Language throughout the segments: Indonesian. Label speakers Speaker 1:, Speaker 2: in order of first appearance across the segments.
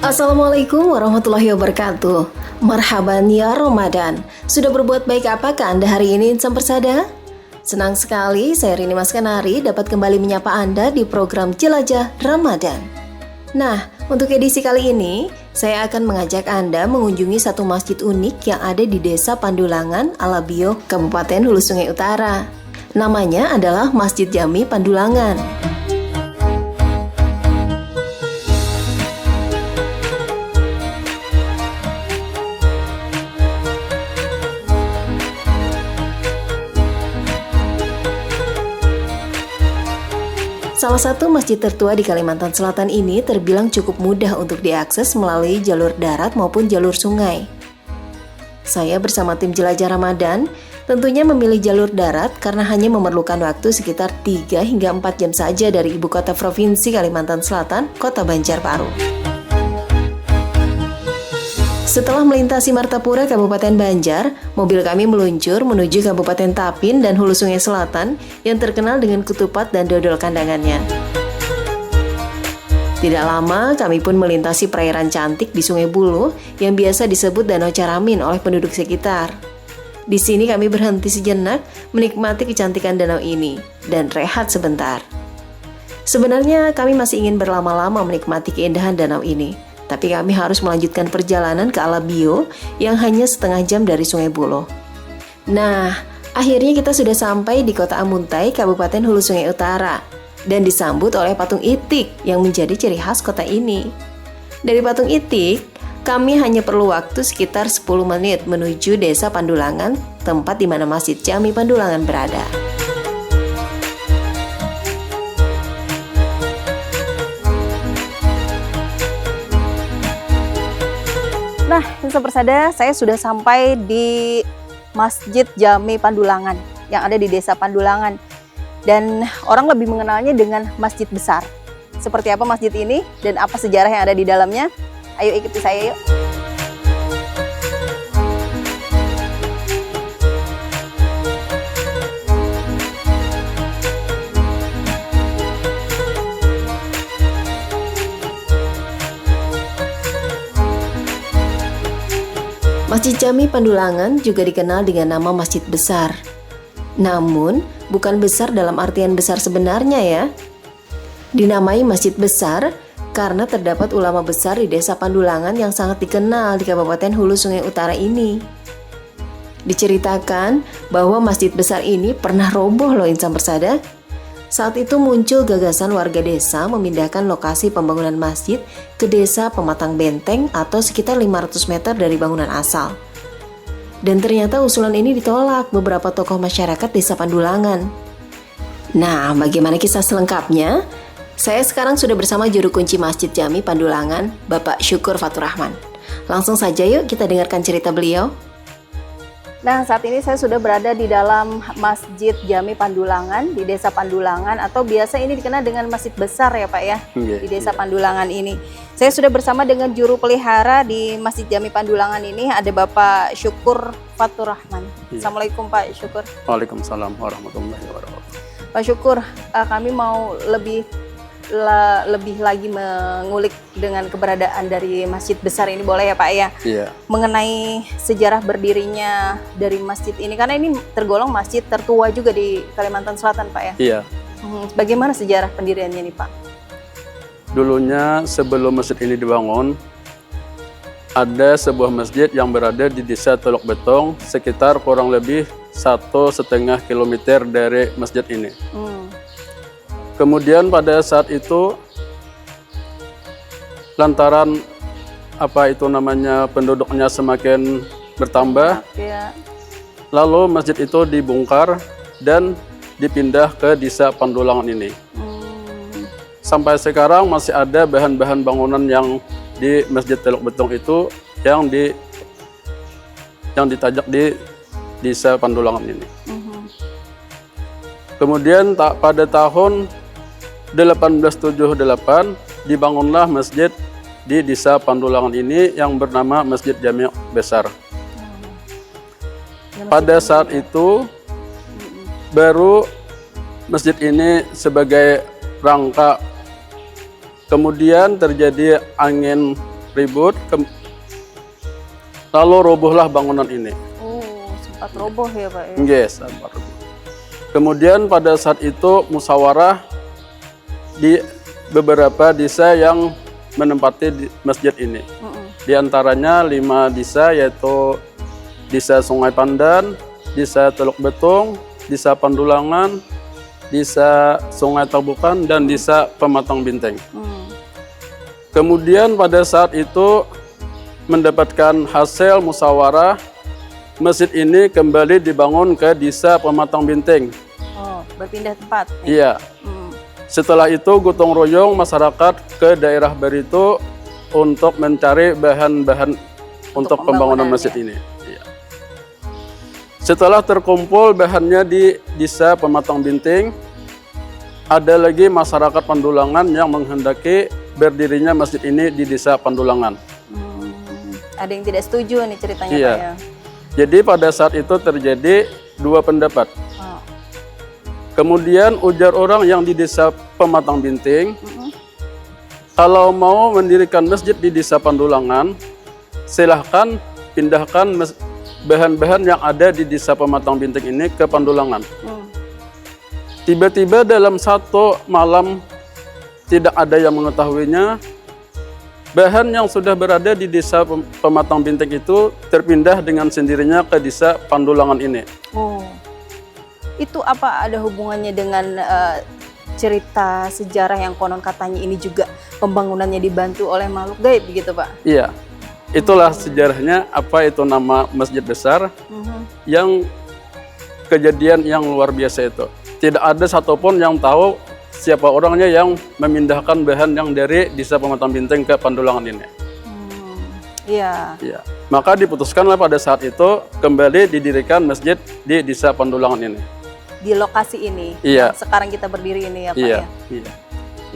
Speaker 1: Assalamualaikum warahmatullahi wabarakatuh. Marhaban ya Ramadan. Sudah berbuat baik apakah Anda hari ini insan persada? Senang sekali saya Rini Mas Kanari dapat kembali menyapa Anda di program Jelajah Ramadan. Nah, untuk edisi kali ini, saya akan mengajak Anda mengunjungi satu masjid unik yang ada di Desa Pandulangan, Alabio, Kabupaten Hulu Sungai Utara. Namanya adalah Masjid Jami Pandulangan. Salah satu masjid tertua di Kalimantan Selatan ini terbilang cukup mudah untuk diakses melalui jalur darat maupun jalur sungai. Saya bersama tim Jelajah Ramadan tentunya memilih jalur darat karena hanya memerlukan waktu sekitar 3 hingga 4 jam saja dari ibu kota provinsi Kalimantan Selatan, Kota Banjarbaru. Setelah melintasi Martapura, Kabupaten Banjar, mobil kami meluncur menuju Kabupaten Tapin dan Hulu Sungai Selatan yang terkenal dengan ketupat dan dodol kandangannya. Tidak lama, kami pun melintasi perairan cantik di Sungai Buluh yang biasa disebut Danau Caramin oleh penduduk sekitar. Di sini kami berhenti sejenak menikmati kecantikan danau ini dan rehat sebentar. Sebenarnya kami masih ingin berlama-lama menikmati keindahan danau ini. Tapi kami harus melanjutkan perjalanan ke Alabio yang hanya setengah jam dari Sungai Buluh. Nah, akhirnya kita sudah sampai di Kota Amuntai, Kabupaten Hulu Sungai Utara, dan disambut oleh patung itik yang menjadi ciri khas kota ini. Dari patung itik, kami hanya perlu waktu sekitar 10 menit menuju Desa Pandulangan, tempat di mana Masjid Jami Pandulangan berada.
Speaker 2: Nah, insan persada, saya sudah sampai di Masjid Jami Pandulangan yang ada di Desa Pandulangan. Dan orang lebih mengenalnya dengan Masjid Besar. Seperti apa masjid ini dan apa sejarah yang ada di dalamnya? Ayo ikuti saya yuk.
Speaker 1: Masjid Jami Pandulangan juga dikenal dengan nama Masjid Besar. Namun, bukan besar dalam artian besar sebenarnya ya. Dinamai Masjid Besar karena terdapat ulama besar di Desa Pandulangan yang sangat dikenal di Kabupaten Hulu Sungai Utara ini. Diceritakan bahwa Masjid Besar ini pernah roboh loh insan persada. Saat itu muncul gagasan warga desa memindahkan lokasi pembangunan masjid ke desa Pematang Benteng atau sekitar 500 meter dari bangunan asal. Dan ternyata usulan ini ditolak beberapa tokoh masyarakat desa Pandulangan. Nah, bagaimana kisah selengkapnya? Saya sekarang sudah bersama juru kunci Masjid Jami Pandulangan, Bapak Syukur Faturrahman. Langsung saja yuk kita dengarkan cerita beliau.
Speaker 2: Nah, saat ini saya sudah berada di dalam Masjid Jami Pandulangan di Desa Pandulangan, atau biasa ini dikenal dengan Masjid Besar ya Pak ya, di Desa Pandulangan ini. Saya sudah bersama dengan juru pelihara di Masjid Jami Pandulangan ini, ada Bapak Syukur Faturrahman. Assalamualaikum Pak Syukur.
Speaker 3: Waalaikumsalam warahmatullahi wabarakatuh.
Speaker 2: Pak Syukur, kami mau lebih lagi mengulik dengan keberadaan dari Masjid Besar ini, boleh ya Pak ya?
Speaker 3: Iya.
Speaker 2: Mengenai sejarah berdirinya dari masjid ini, karena ini tergolong masjid tertua juga di Kalimantan Selatan Pak ya?
Speaker 3: Iya.
Speaker 2: Bagaimana sejarah pendiriannya nih Pak?
Speaker 3: Dulunya sebelum masjid ini dibangun, ada sebuah masjid yang berada di Desa Teluk Betong, sekitar kurang lebih 1,5 kilometer dari masjid ini. Kemudian pada saat itu lantaran penduduknya semakin bertambah, lalu masjid itu dibongkar dan dipindah ke Desa Pandulangan ini. Sampai sekarang masih ada bahan-bahan bangunan yang di Masjid Teluk Betong itu yang ditajak di Desa Pandulangan ini. Kemudian pada tahun 1878 dibangunlah masjid di Desa Pandulangan ini yang bernama Masjid Jami Besar. Pada saat itu baru masjid ini sebagai rangka. Kemudian terjadi angin ribut, lalu robohlah bangunan ini.
Speaker 2: Oh, sempat roboh ya Pak ya?
Speaker 3: Yes, sempat roboh. Kemudian pada saat itu musyawarah di beberapa desa yang menempati masjid ini. Di antaranya 5 desa, yaitu Desa Sungai Pandan, Desa Teluk Betung, Desa Pandulangan, Desa Sungai Tabukan, dan Desa Pematang Binteng. Kemudian pada saat itu mendapatkan hasil musyawarah, masjid ini kembali dibangun ke Desa Pematang Binteng.
Speaker 2: Oh, berpindah tempat.
Speaker 3: Iya. Setelah itu gotong royong masyarakat ke daerah Barito untuk mencari bahan-bahan untuk pembangunan masjid ini. Iya. Setelah terkumpul bahannya di Desa Pematang Binteng, ada lagi masyarakat Pandulangan yang menghendaki berdirinya masjid ini di Desa Pandulangan.
Speaker 2: Ada yang tidak setuju nih ceritanya
Speaker 3: Iya.
Speaker 2: Pak ya?
Speaker 3: Jadi pada saat itu terjadi 2 pendapat.
Speaker 2: Oh.
Speaker 3: Kemudian ujar orang yang di Desa Pematang Binteng, kalau mau mendirikan masjid di Desa Pandulangan, silahkan pindahkan bahan-bahan yang ada di Desa Pematang Binteng ini ke Pandulangan. Tiba-tiba dalam 1 malam, tidak ada yang mengetahuinya, bahan yang sudah berada di Desa Pematang Binteng itu terpindah dengan sendirinya ke Desa Pandulangan ini.
Speaker 2: Oh. Itu apa ada hubungannya dengan cerita sejarah yang konon katanya ini juga pembangunannya dibantu oleh makhluk gaib begitu Pak?
Speaker 3: Iya, itulah sejarahnya apa itu nama masjid besar yang kejadian yang luar biasa itu. Tidak ada satupun yang tahu siapa orangnya yang memindahkan bahan yang dari Desa Pematang Binteng ke Pandulangan ini.
Speaker 2: Iya.
Speaker 3: Iya. Maka diputuskanlah pada saat itu kembali didirikan masjid di Desa Pandulangan ini.
Speaker 2: Di lokasi ini,
Speaker 3: Iya.
Speaker 2: yang sekarang kita berdiri ini ya Pak
Speaker 3: Iya,
Speaker 2: ya?
Speaker 3: iya.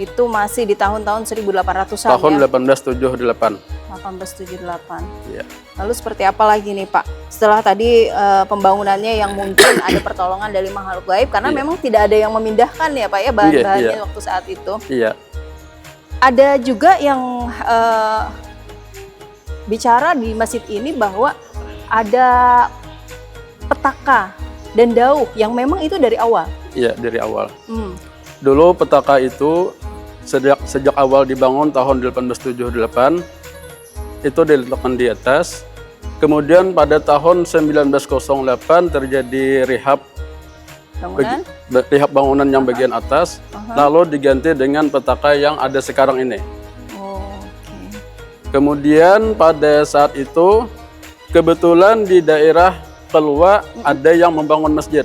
Speaker 2: Itu masih di tahun-tahun 1800-an
Speaker 3: Tahun
Speaker 2: ya?
Speaker 3: 1878.
Speaker 2: 1878.
Speaker 3: Iya.
Speaker 2: Lalu seperti apa lagi nih Pak? Setelah tadi pembangunannya yang mungkin ada pertolongan dari makhluk gaib, karena memang tidak ada yang memindahkan ya Pak ya bahan-bahannya
Speaker 3: Iya.
Speaker 2: waktu saat itu.
Speaker 3: Iya.
Speaker 2: Ada juga yang bicara di masjid ini bahwa ada petaka dan dauh yang memang itu dari awal.
Speaker 3: Iya, dari awal. Dulu petaka itu sejak awal dibangun tahun 1878 itu diletakkan di atas. Kemudian pada tahun 1908 terjadi rehab bangunan yang bagian atas, lalu diganti dengan petaka yang ada sekarang ini. Kemudian pada saat itu kebetulan di daerah Kelua ada yang membangun masjid,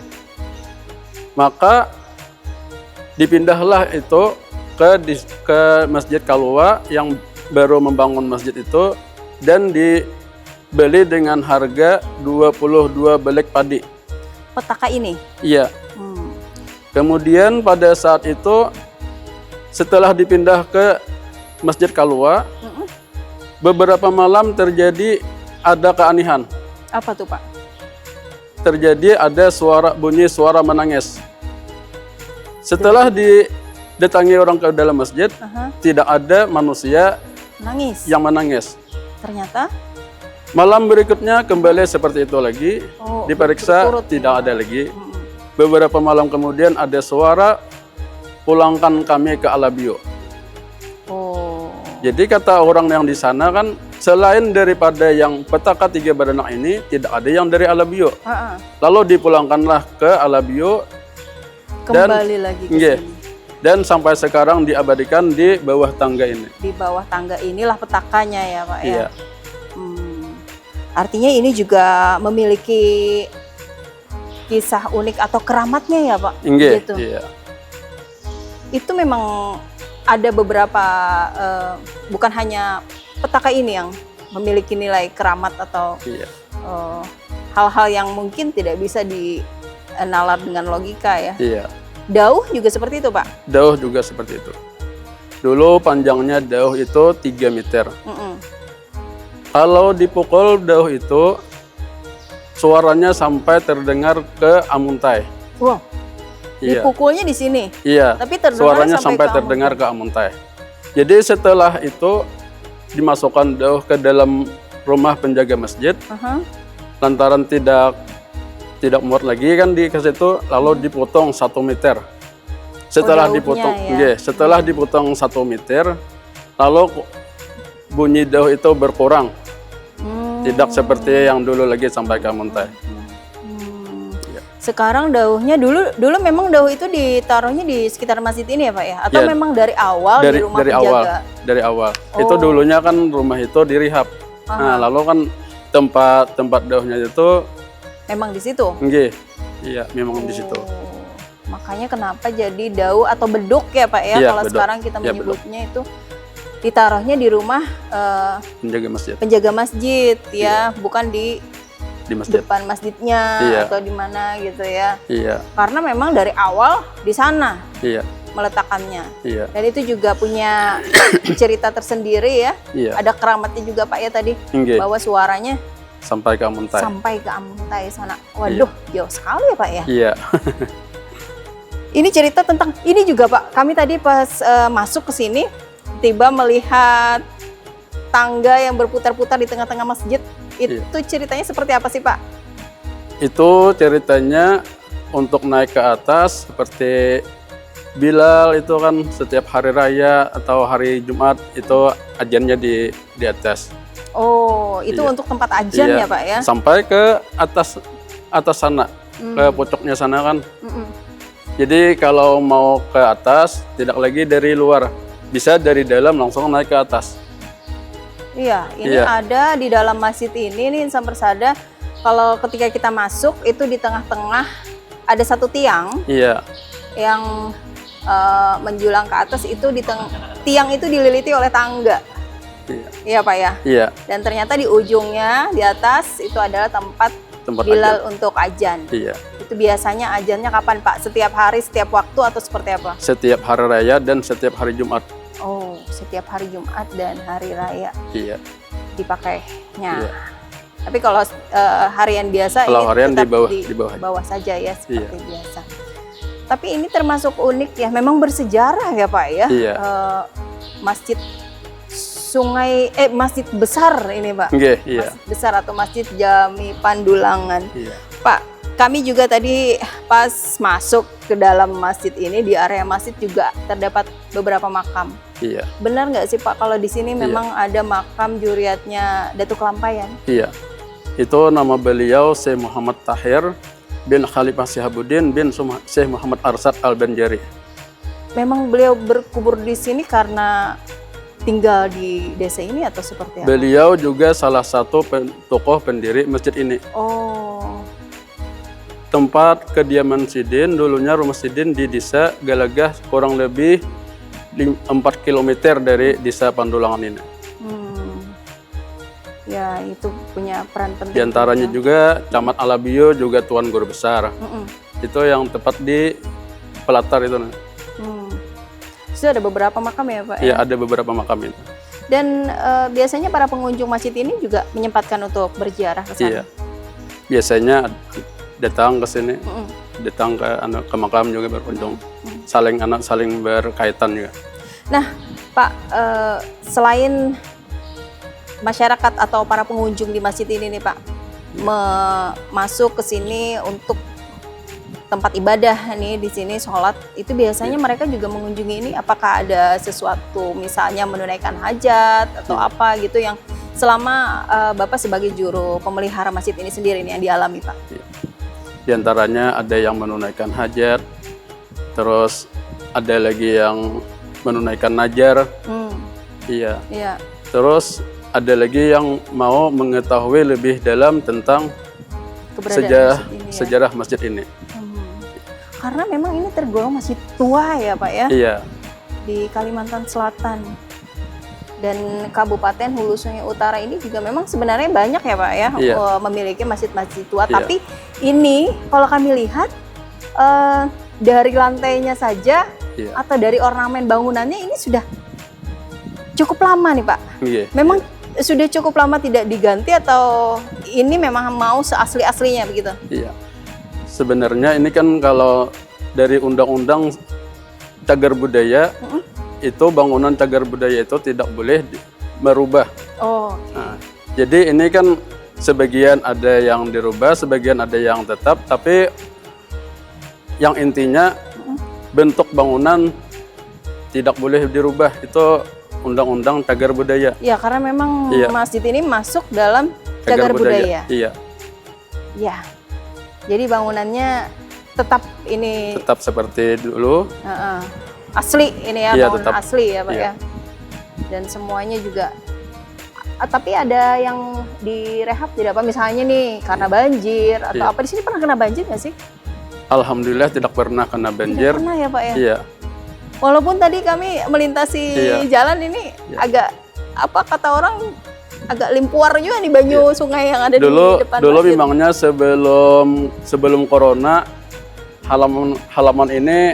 Speaker 3: maka dipindahlah itu ke Masjid Kalua yang baru membangun masjid itu, dan dibeli dengan harga 22 belek padi.
Speaker 2: Petaka ini?
Speaker 3: Iya. Kemudian pada saat itu setelah dipindah ke Masjid Kalua, beberapa malam terjadi ada keanehan.
Speaker 2: Apa tuh Pak?
Speaker 3: Terjadi ada bunyi suara menangis. Setelah didatangi orang ke dalam masjid, tidak ada manusia yang menangis.
Speaker 2: Ternyata
Speaker 3: malam berikutnya kembali seperti itu lagi, diperiksa tidak ada lagi. Beberapa malam kemudian ada suara, pulangkan kami ke Alabio. Jadi kata orang yang di sana kan, selain daripada yang petaka 3 beranak ini, tidak ada yang dari Alabio. Lalu dipulangkanlah ke Alabio.
Speaker 2: Kembali lagi ke sini.
Speaker 3: Dan sampai sekarang diabadikan di bawah tangga ini.
Speaker 2: Di bawah tangga inilah petakanya ya Pak ya?
Speaker 3: Iya.
Speaker 2: Artinya ini juga memiliki kisah unik atau keramatnya ya Pak?
Speaker 3: Gitu.
Speaker 2: Iya. Itu memang ada beberapa, bukan hanya petaka ini yang memiliki nilai keramat atau hal-hal yang mungkin tidak bisa dinalar dengan logika ya.
Speaker 3: Iya.
Speaker 2: Dauh juga seperti itu Pak?
Speaker 3: Dauh juga seperti itu. Dulu panjangnya dauh itu 3 meter. Kalau dipukul dauh itu suaranya sampai terdengar ke Amuntai.
Speaker 2: Wow.
Speaker 3: Iya.
Speaker 2: Dipukulnya di sini.
Speaker 3: Iya.
Speaker 2: Tapi
Speaker 3: suaranya sampai terdengar ke Amuntai. Jadi setelah itu dimasukkan dauh ke dalam rumah penjaga masjid. Lantaran tidak muat lagi kan di situ, lalu dipotong 1 meter. Setelah dipotong,
Speaker 2: ya?
Speaker 3: setelah dipotong 1 meter, lalu bunyi dauh itu berkurang. Tidak seperti yang dulu lagi sampai ke muntai.
Speaker 2: Sekarang dauhnya dulu memang dauh itu ditaruhnya di sekitar masjid ini ya Pak ya? Atau
Speaker 3: Ya,
Speaker 2: memang dari awal di rumah penjaga?
Speaker 3: Dari awal. Itu dulunya kan rumah itu direhab. Nah, lalu kan tempat dauhnya itu
Speaker 2: memang di situ?
Speaker 3: Iya, memang di situ.
Speaker 2: Makanya kenapa jadi dauh atau beduk ya Pak ya?
Speaker 3: Iya,
Speaker 2: Kalau
Speaker 3: beduk.
Speaker 2: sekarang kita menyebutnya itu ditaruhnya di rumah penjaga masjid ya, bukan di
Speaker 3: masjid.
Speaker 2: depan masjidnya atau di mana gitu ya.
Speaker 3: Iya.
Speaker 2: Karena memang dari awal di sana meletakkannya.
Speaker 3: Iya.
Speaker 2: Dan itu juga punya cerita tersendiri ya.
Speaker 3: Iya.
Speaker 2: Ada keramatnya juga Pak ya tadi, bahwa suaranya
Speaker 3: sampai ke Amuntai.
Speaker 2: Sampai ke Amuntai sana. Waduh, jauh sekali ya Pak ya.
Speaker 3: Iya.
Speaker 2: Ini cerita tentang ini juga Pak. Kami tadi pas masuk ke sini tiba melihat tangga yang berputar-putar di tengah-tengah masjid. Itu ceritanya seperti apa sih Pak?
Speaker 3: Itu ceritanya untuk naik ke atas seperti Bilal itu kan setiap hari raya atau hari Jumat itu ajannya di atas.
Speaker 2: Oh, itu untuk tempat ajan ya Pak ya?
Speaker 3: Sampai ke atas sana, ke pojoknya sana kan. Jadi kalau mau ke atas tidak lagi dari luar, bisa dari dalam langsung naik ke atas.
Speaker 2: Iya, ini ada di dalam masjid ini nih Insan Persada. Kalau ketika kita masuk itu di tengah-tengah ada satu tiang.
Speaker 3: Iya.
Speaker 2: Yang menjulang ke atas itu tiang itu dililiti oleh tangga. Iya Pak ya.
Speaker 3: Iya.
Speaker 2: Dan ternyata di ujungnya di atas itu adalah tempat Bilal untuk ajan.
Speaker 3: Iya.
Speaker 2: Itu biasanya ajannya kapan Pak? Setiap hari, setiap waktu atau seperti apa?
Speaker 3: Setiap hari raya dan setiap hari Jumat.
Speaker 2: Oh, setiap hari Jumat dan hari raya.
Speaker 3: Iya.
Speaker 2: Dipakainya.
Speaker 3: Iya.
Speaker 2: Tapi kalau harian biasa
Speaker 3: kalau
Speaker 2: ini
Speaker 3: harian
Speaker 2: tetap
Speaker 3: di
Speaker 2: bawah saja ya seperti biasa. Tapi ini termasuk unik ya, memang bersejarah ya Pak ya.
Speaker 3: Iya.
Speaker 2: Masjid masjid besar ini Pak.
Speaker 3: Iya.
Speaker 2: Masjid besar atau Masjid Jami Pandulangan.
Speaker 3: Iya.
Speaker 2: Pak, kami juga tadi pas masuk ke dalam masjid ini, di area masjid juga terdapat beberapa makam.
Speaker 3: Iya.
Speaker 2: Benar nggak sih Pak kalau di sini memang ada makam juriatnya Datuk Lampayan?
Speaker 3: Iya. Itu nama beliau Syekh Muhammad Tahir bin Khalifah Syihabuddin bin Syekh Muhammad Arsad Al-Banjari.
Speaker 2: Memang beliau berkubur di sini karena tinggal di desa ini atau seperti apa?
Speaker 3: Beliau juga salah satu tokoh pendiri masjid ini.
Speaker 2: Oh.
Speaker 3: Tempat kediaman Sidin, dulunya rumah Sidin di desa Galagah, kurang lebih 4 km dari desa Pandulangan ini.
Speaker 2: Ya, itu punya peran penting.
Speaker 3: Di antaranya juga Camat Alabio, juga Tuan Guru Besar. Itu yang tepat di Pelatar itu.
Speaker 2: Sudah ada beberapa makam ya Pak?
Speaker 3: Iya, ada beberapa makam itu.
Speaker 2: Dan biasanya para pengunjung masjid ini juga menyempatkan untuk berziarah ke sana?
Speaker 3: Iya. Biasanya datang ke sini, datang ke makam juga berkunjung. Saling berkaitan juga.
Speaker 2: Nah, Pak, selain masyarakat atau para pengunjung di masjid ini nih Pak, masuk ke sini untuk tempat ibadah nih di sini sholat, itu biasanya mereka juga mengunjungi ini, apakah ada sesuatu misalnya menunaikan hajat atau apa gitu yang selama Bapak sebagai juru pemelihara masjid ini sendiri nih yang dialami Pak?
Speaker 3: Di antaranya ada yang menunaikan hajat, terus ada lagi yang menunaikan najar. Iya. Terus ada lagi yang mau mengetahui lebih dalam tentang sejarah masjid ini.
Speaker 2: Karena memang ini tergolong masjid tua ya Pak ya?
Speaker 3: Iya.
Speaker 2: Di Kalimantan Selatan. Dan Kabupaten Hulu Sungai Utara ini juga memang sebenarnya banyak ya Pak ya, memiliki masjid-masjid tua. Tapi ini kalau kami lihat dari lantainya saja atau dari ornamen bangunannya ini sudah cukup lama nih Pak. Memang sudah cukup lama tidak diganti atau ini memang mau seasli-aslinya begitu? Iya.
Speaker 3: Sebenarnya ini kan kalau dari undang-undang cagar budaya, itu bangunan cagar budaya itu tidak boleh merubah.
Speaker 2: Oh.
Speaker 3: Nah, jadi ini kan sebagian ada yang dirubah, sebagian ada yang tetap, tapi yang intinya bentuk bangunan tidak boleh dirubah. Itu Undang-Undang Cagar Budaya.
Speaker 2: Ya, karena memang
Speaker 3: Iya.
Speaker 2: masjid ini masuk dalam cagar budaya.
Speaker 3: Iya,
Speaker 2: Ya. Jadi bangunannya tetap ini
Speaker 3: tetap seperti dulu.
Speaker 2: asli ini ya,
Speaker 3: Iya,
Speaker 2: bangunan
Speaker 3: tetap.
Speaker 2: asli ya Pak
Speaker 3: Iya.
Speaker 2: ya. Dan semuanya juga tapi ada yang direhab tidak Pak? Misalnya nih karena banjir atau
Speaker 3: Iya.
Speaker 2: apa, di sini pernah kena banjir nggak sih?
Speaker 3: Alhamdulillah tidak pernah kena banjir.
Speaker 2: Tidak pernah ya Pak ya?
Speaker 3: Iya,
Speaker 2: Walaupun tadi kami melintasi
Speaker 3: Iya.
Speaker 2: jalan ini
Speaker 3: Iya.
Speaker 2: agak apa kata orang agak limpuar juga nih banyu sungai yang ada
Speaker 3: dulu
Speaker 2: di depan
Speaker 3: dulu
Speaker 2: masjid.
Speaker 3: memangnya sebelum corona halaman ini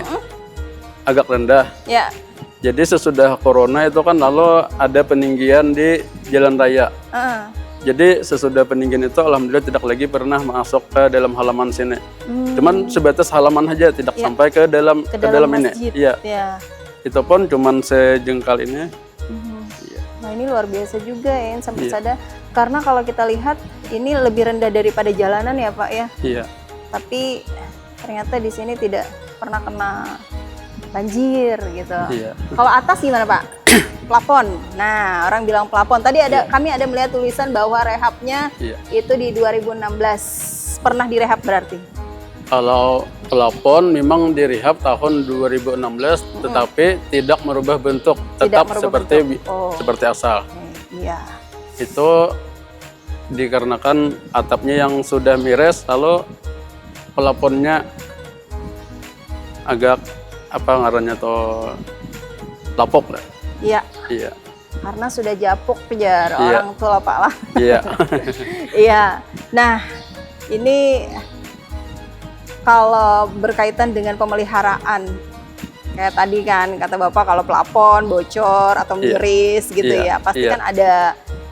Speaker 3: agak rendah.
Speaker 2: Ya.
Speaker 3: Jadi sesudah corona itu kan lalu ada peninggian di jalan raya.
Speaker 2: Heeh.
Speaker 3: Jadi sesudah peninggian itu alhamdulillah tidak lagi pernah masuk ke dalam halaman sini. Cuman sebatas halaman aja, tidak
Speaker 2: Iya.
Speaker 3: sampai ke dalam
Speaker 2: masjid.
Speaker 3: ini. Iya.
Speaker 2: Ya.
Speaker 3: Itu pun cuman sejengkal ini. Iya.
Speaker 2: Nah ini luar biasa juga ya sampai
Speaker 3: Iya.
Speaker 2: sadar. Karena kalau kita lihat ini lebih rendah daripada jalanan ya Pak ya.
Speaker 3: Iya.
Speaker 2: Tapi ternyata di sini tidak pernah kena banjir gitu.
Speaker 3: Iya.
Speaker 2: Kalau atas gimana Pak? Plafon. Nah orang bilang plafon. Tadi ada kami ada melihat tulisan bahwa rehabnya
Speaker 3: Iya.
Speaker 2: itu di 2016. Pernah direhab berarti?
Speaker 3: Kalau plafon memang direhab tahun 2016, tetapi tidak merubah bentuk, tetap
Speaker 2: merubah
Speaker 3: seperti
Speaker 2: bentuk. Oh.
Speaker 3: seperti asal.
Speaker 2: Iya.
Speaker 3: Itu dikarenakan atapnya yang sudah mires, lalu plafonnya agak apa ngarannya tuh lapok lah.
Speaker 2: Iya.
Speaker 3: Iya,
Speaker 2: Karena sudah japuk pijar
Speaker 3: Iya.
Speaker 2: orang tua Pak lah.
Speaker 3: iya,
Speaker 2: Iya. Nah, ini kalau berkaitan dengan pemeliharaan, kayak tadi kan kata Bapak kalau plafon bocor atau
Speaker 3: Iya.
Speaker 2: miris gitu
Speaker 3: Iya.
Speaker 2: ya, pasti
Speaker 3: Iya.
Speaker 2: kan ada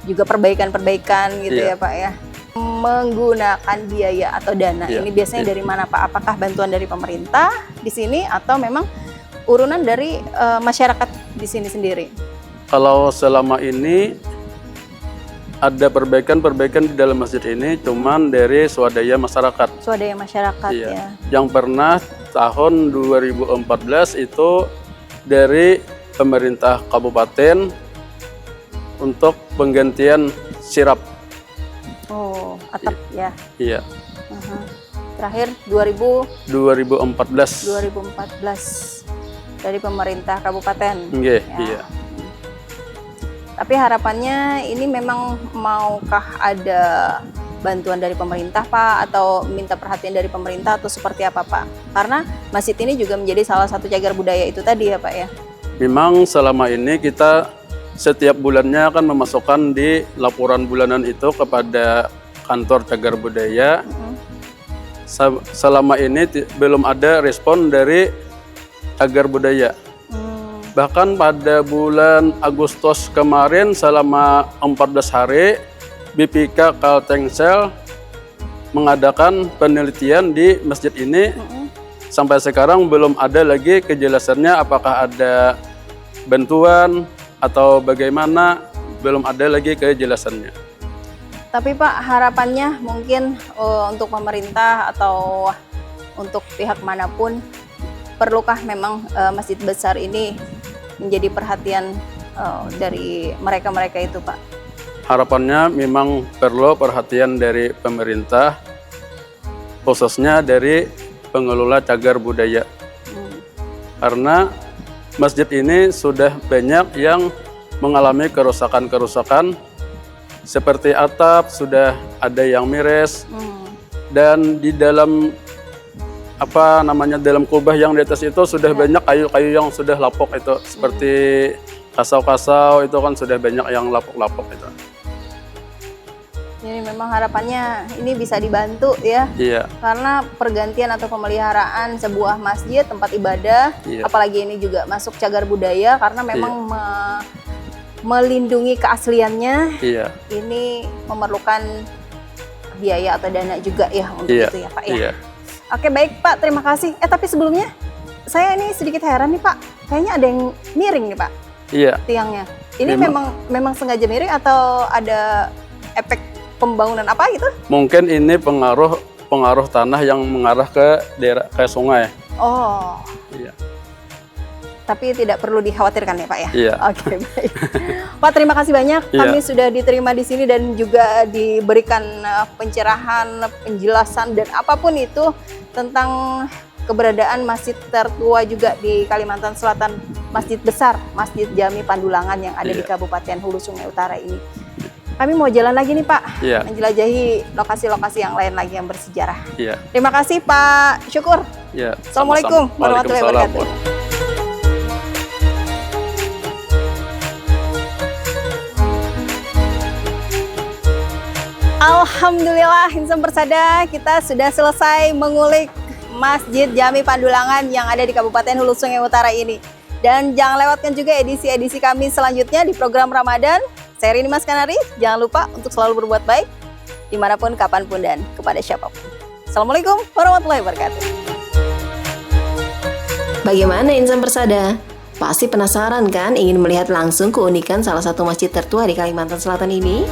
Speaker 2: juga perbaikan-perbaikan gitu
Speaker 3: Iya.
Speaker 2: ya Pak ya. Menggunakan biaya atau dana
Speaker 3: Iya.
Speaker 2: ini biasanya
Speaker 3: Iya.
Speaker 2: dari mana Pak? Apakah bantuan dari pemerintah di sini atau memang urunan dari masyarakat di sini sendiri?
Speaker 3: Kalau selama ini ada perbaikan-perbaikan di dalam masjid ini, cuman dari swadaya masyarakat.
Speaker 2: Swadaya masyarakat
Speaker 3: Iya.
Speaker 2: ya.
Speaker 3: Yang pernah tahun 2014 itu dari pemerintah kabupaten untuk penggantian sirap.
Speaker 2: Oh, atap ya.
Speaker 3: Iya,
Speaker 2: Terakhir 2014
Speaker 3: 2014.
Speaker 2: dari pemerintah kabupaten.
Speaker 3: Nggih,
Speaker 2: Ya.
Speaker 3: iya.
Speaker 2: Tapi harapannya ini memang maukah ada bantuan dari pemerintah Pak atau minta perhatian dari pemerintah atau seperti apa Pak? Karena masjid ini juga menjadi salah satu cagar budaya itu tadi ya Pak ya.
Speaker 3: Memang selama ini kita setiap bulannya akan memasukkan di laporan bulanan itu kepada kantor cagar budaya. Selama ini belum ada respon dari cagar budaya. Bahkan pada bulan Agustus kemarin selama 14 hari BPK Kaltengsel mengadakan penelitian di masjid ini. Sampai sekarang belum ada lagi kejelasannya apakah ada bantuan atau bagaimana, belum ada lagi kejelasannya.
Speaker 2: Tapi Pak harapannya mungkin untuk pemerintah atau untuk pihak manapun, perlukah memang masjid besar ini menjadi perhatian dari mereka-mereka itu Pak?
Speaker 3: Harapannya memang perlu perhatian dari pemerintah, khususnya dari pengelola cagar budaya. Karena masjid ini sudah banyak yang mengalami kerusakan-kerusakan, seperti atap sudah ada yang miris, dan di dalam dalam kubah yang di atas itu sudah banyak kayu-kayu yang sudah lapok itu, seperti kasau-kasau itu kan sudah banyak yang lapok-lapok itu.
Speaker 2: Jadi memang harapannya ini bisa dibantu ya.
Speaker 3: Iya.
Speaker 2: Karena pergantian atau pemeliharaan sebuah masjid, tempat ibadah,
Speaker 3: Iya.
Speaker 2: apalagi ini juga masuk cagar budaya karena memang melindungi keasliannya.
Speaker 3: Iya.
Speaker 2: Ini memerlukan biaya atau dana juga ya untuk
Speaker 3: Iya.
Speaker 2: itu ya Pak ya.
Speaker 3: Iya.
Speaker 2: Oke baik Pak, terima kasih. Tapi sebelumnya saya ini sedikit heran nih Pak, kayaknya ada yang miring nih Pak
Speaker 3: Iya.
Speaker 2: tiangnya. Ini memang sengaja miring atau ada efek pembangunan apa gitu?
Speaker 3: Mungkin ini pengaruh tanah yang mengarah ke daerah ke sungai.
Speaker 2: Oh.
Speaker 3: Iya.
Speaker 2: Tapi tidak perlu dikhawatirkan ya Pak ya?
Speaker 3: Iya.
Speaker 2: Oke, baik. Pak, terima kasih banyak.
Speaker 3: Iya.
Speaker 2: Kami sudah diterima di sini dan juga diberikan pencerahan, penjelasan dan apapun itu tentang keberadaan masjid tertua juga di Kalimantan Selatan, masjid besar, Masjid Jami Pandulangan yang ada di Kabupaten Hulu Sungai Utara ini. Kami mau jalan lagi nih Pak, menjelajahi lokasi-lokasi yang lain lagi yang bersejarah.
Speaker 3: Iya.
Speaker 2: Terima kasih Pak Syukur.
Speaker 3: Iya.
Speaker 2: Assalamualaikum warahmatullahi wabarakatuh. Alhamdulillah, Insan Persada, kita sudah selesai mengulik Masjid Jami Pandulangan yang ada di Kabupaten Hulu Sungai Utara ini. Dan jangan lewatkan juga edisi-edisi kami selanjutnya di program Ramadan. Saya Rini Mas Kanari, jangan lupa untuk selalu berbuat baik dimanapun, kapanpun, dan kepada siapapun. Assalamualaikum warahmatullahi wabarakatuh.
Speaker 1: Bagaimana Insan Persada? Pasti penasaran kan ingin melihat langsung keunikan salah satu masjid tertua di Kalimantan Selatan ini?